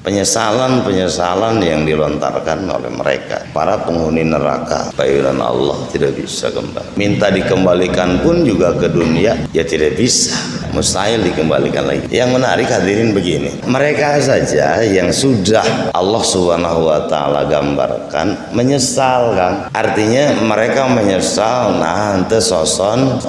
penyesalan yang dilontarkan oleh mereka para penghuni neraka. Bayaran Allah tidak bisa kembali. Minta dikembalikan pun juga ke dunia ya tidak bisa, mustahil dikembalikan lagi. Yang menarik hadirin begini, mereka saja yang sudah Allah Subhanahu wa taala gambarkan menyesal kan, artinya mereka menyesal nah ente soson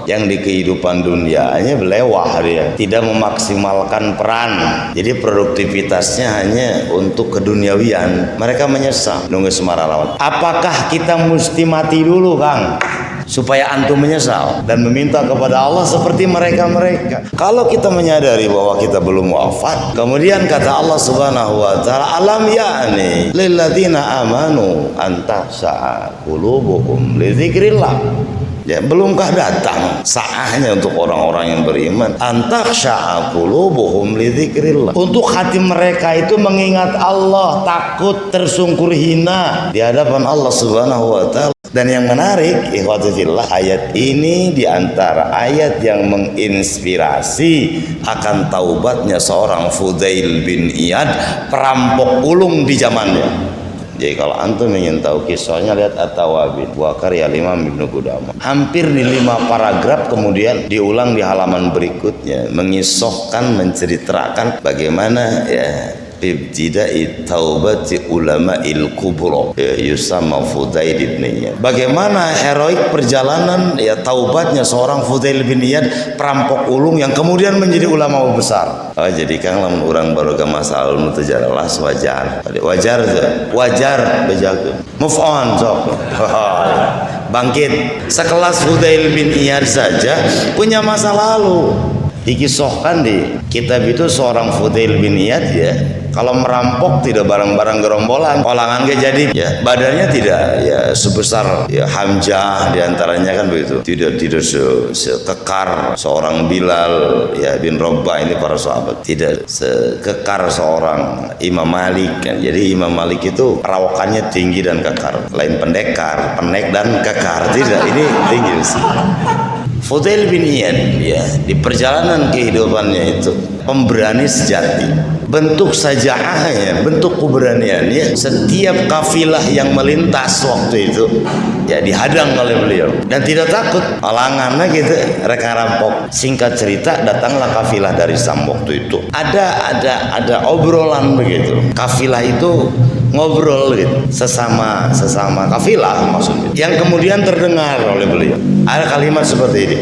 yang di kehidupan dunianya belewah, dia tidak memaksimalkan peran, jadi produktivitasnya hanya untuk keduniawian. Mereka menyesal nunggu semara lawan. Apakah kita mesti mati dulu Kang supaya antum menyesal dan meminta kepada Allah seperti mereka-mereka? Kalau kita menyadari bahwa kita belum wafat, kemudian kata Allah Subhanahu wa taala, alam ya'ni lilladzina amanu antas'a qulubuhum li dzikrillah. Ya, belumkah datang saatnya untuk orang-orang yang beriman antaksha'a qulubuhum li dzikrillah, untuk hati mereka itu mengingat Allah, takut tersungkur hina di hadapan Allah Subhanahu wa taala. Dan yang menarik ikhwati fillah, ayat ini diantara ayat yang menginspirasi akan taubatnya seorang Fudail bin Iyad, perampok ulung di zamannya. Jadi kalau antum ingin tahu kisahnya, lihat At-Tawabin, buah karya Imam Ibnu Qudamah. Hampir di 5 paragraf, kemudian diulang di halaman berikutnya, mengisahkan, menceritakan bagaimana ya ibtida'i taubati ulama'il kubra yusamma Fudail bin Iyad. Bagaimana heroik perjalanan ya taubatnya seorang Fudail bin Iyad, perampok ulung yang kemudian menjadi ulama besar. Oh, jadi kan lamun urang baroga masalah mutajalas wajar bejakeun. Move on sok. Bangkit. Sekelas Fudail bin Iyad saja punya masa lalu. Dikisahkan di kitab itu seorang Fudail bin Iyad ya, kalau merampok tidak barang-barang gerombolan, olangan gak jadi ya, badannya tidak ya sebesar ya Hamzah diantaranya kan begitu, tidak sekekar seorang Bilal ya bin Rabah, ini para sahabat, tidak sekekar seorang Imam Malik kan. Jadi Imam Malik itu perawakannya tinggi dan kekar, lain pendek dan kekar, tidak, ini tinggi sih. Fudail bin Iyad ya, di perjalanan kehidupannya itu pemberani sejati. Bentuk sajaahnya, bentuk keberaniannya, setiap kafilah yang melintas waktu itu ya dihadang oleh beliau dan tidak takut halangannya gitu, reka rampok. Singkat cerita, datanglah kafilah dari Sam waktu itu. Ada obrolan begitu. Kafilah itu ngobrol gitu, sesama kafilah maksudnya, yang kemudian terdengar oleh beliau. Ada kalimat seperti ini,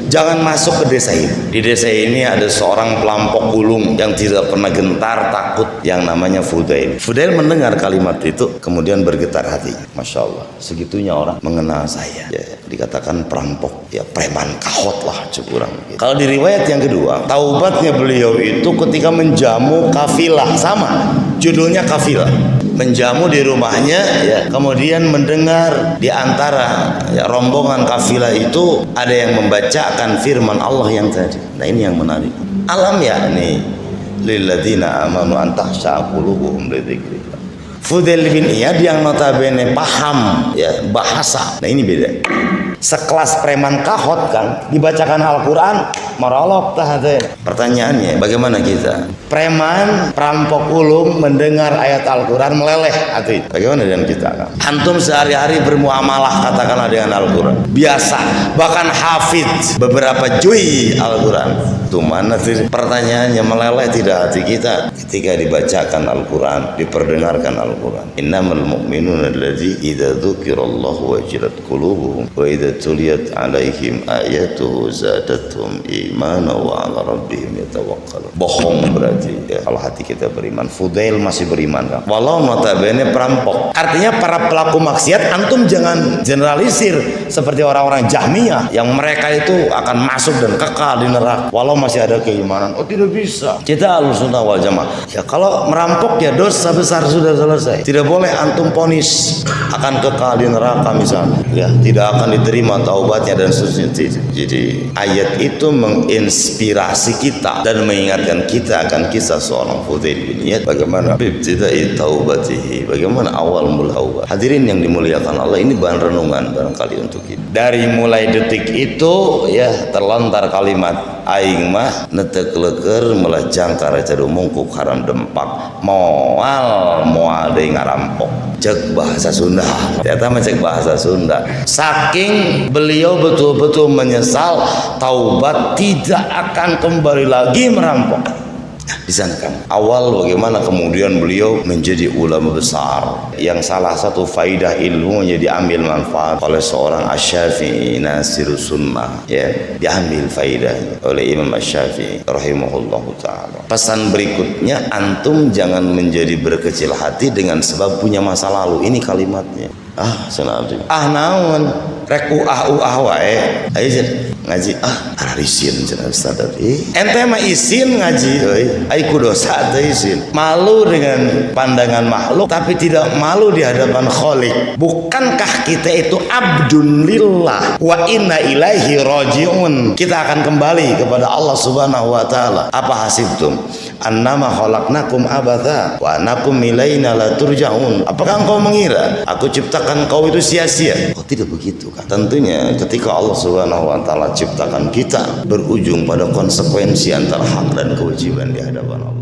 jangan masuk ke desa ini. Di desa ini ada seorang perampok ulung yang tidak pernah gentar takut, yang namanya Fudail. Fudail mendengar kalimat itu kemudian bergetar hati. Masya Allah, segitunya orang mengenal saya ya, dikatakan perampok ya, preman kahot lah curang gitu. Kalau di riwayat yang kedua, taubatnya beliau itu ketika menjamu kafilah, sama judulnya kafilah, menjamu di rumahnya ya, kemudian mendengar di antara ya, rombongan kafilah itu ada yang membacakan firman Allah yang tadi. Nah ini yang menarik, alam ya nih lilladzina amanu antakhsha'a qulubuhum li dzikrillah. Fudail bin Iyad yang notabene paham ya bahasa, nah ini beda. Sekelas preman kahot kan, dibacakan Al-Quran marolok tahatin. Pertanyaannya, bagaimana kita? Preman, perampok ulung mendengar ayat Al-Quran meleleh hati. Bagaimana dengan kita kan? Antum sehari-hari bermuamalah katakanlah dengan Al-Quran biasa, bahkan hafidz beberapa juz Al-Quran. Itu mana sih? Pertanyaannya, meleleh tidak hati kita ketika dibacakan Al-Quran, diperdengarkan Al-Quran? Innamal mu'minuna alladzi idza dzukirallahu wajilat qulubuhum wa idza tuliyat alaihim ayatuhu zadatuhum imana wa ala rabbihim yatawakkalun. Bohong berarti ya, kalau hati kita beriman. Fudail masih beriman kan, walau notabene perampok. Artinya para pelaku maksiat antum jangan generalisir seperti orang-orang Jahmiyah yang mereka itu akan masuk dan kekal di neraka walau masih ada keimanan. Oh tidak bisa, kita Ahlussunnah wal Jamaah ya, kalau merampok ya dosa besar sudah selesai. Tidak boleh antum ponis akan kekal di neraka misalnya ya, tidak akan diterima terima taubatnya dan seterusnya. Jadi ayat itu menginspirasi kita dan mengingatkan kita akan kisah seorang Fudail bin Iyad, bagaimana ibtida'i taubatihi, bagaimana awal mula taubat. Hadirin yang dimuliakan Allah, ini bahan renungan barangkali untuk kita. Dari mulai detik itu ya terlontar kalimat aing mah netek leker melah jangkar cadu mungkuk haram dempak moal deui ngarampok, cek bahasa Sunda. Ternyata mah cek bahasa Sunda. Saking beliau betul-betul menyesal, taubat tidak akan kembali lagi merampok. Di sana kan awal bagaimana kemudian beliau menjadi ulama besar yang salah satu faidah ilmunya diambil manfaat oleh seorang Asy-Syafi'i Nasirus Sunnah, ya, diambil faidahnya oleh Imam Asy-Syafi'i rahimahullahu taala. Pesan berikutnya, antum jangan menjadi berkecil hati dengan sebab punya masa lalu. Ini kalimatnya. Senabdi naon rek wae ayo ngaji arisin cenah ustaz ente mah isin ngaji euy ai ku dosa teh isin, malu dengan pandangan makhluk tapi tidak malu di hadapan Khaliq. Bukankah kita itu abdun lillah wa inna ilaihi rajiun, kita akan kembali kepada Allah Subhanahu wa taala. Apa hasibtum annama khalaqnakum abatha wa annakum ilaina la turja'un, apakah engkau mengira aku ciptakan kau itu sia-sia? Oh, tidak begitu kan. Tentunya ketika Allah Subhanahu wa taala ciptakan kita berujung pada konsekuensi antara hak dan kewajiban di hadapan Allah.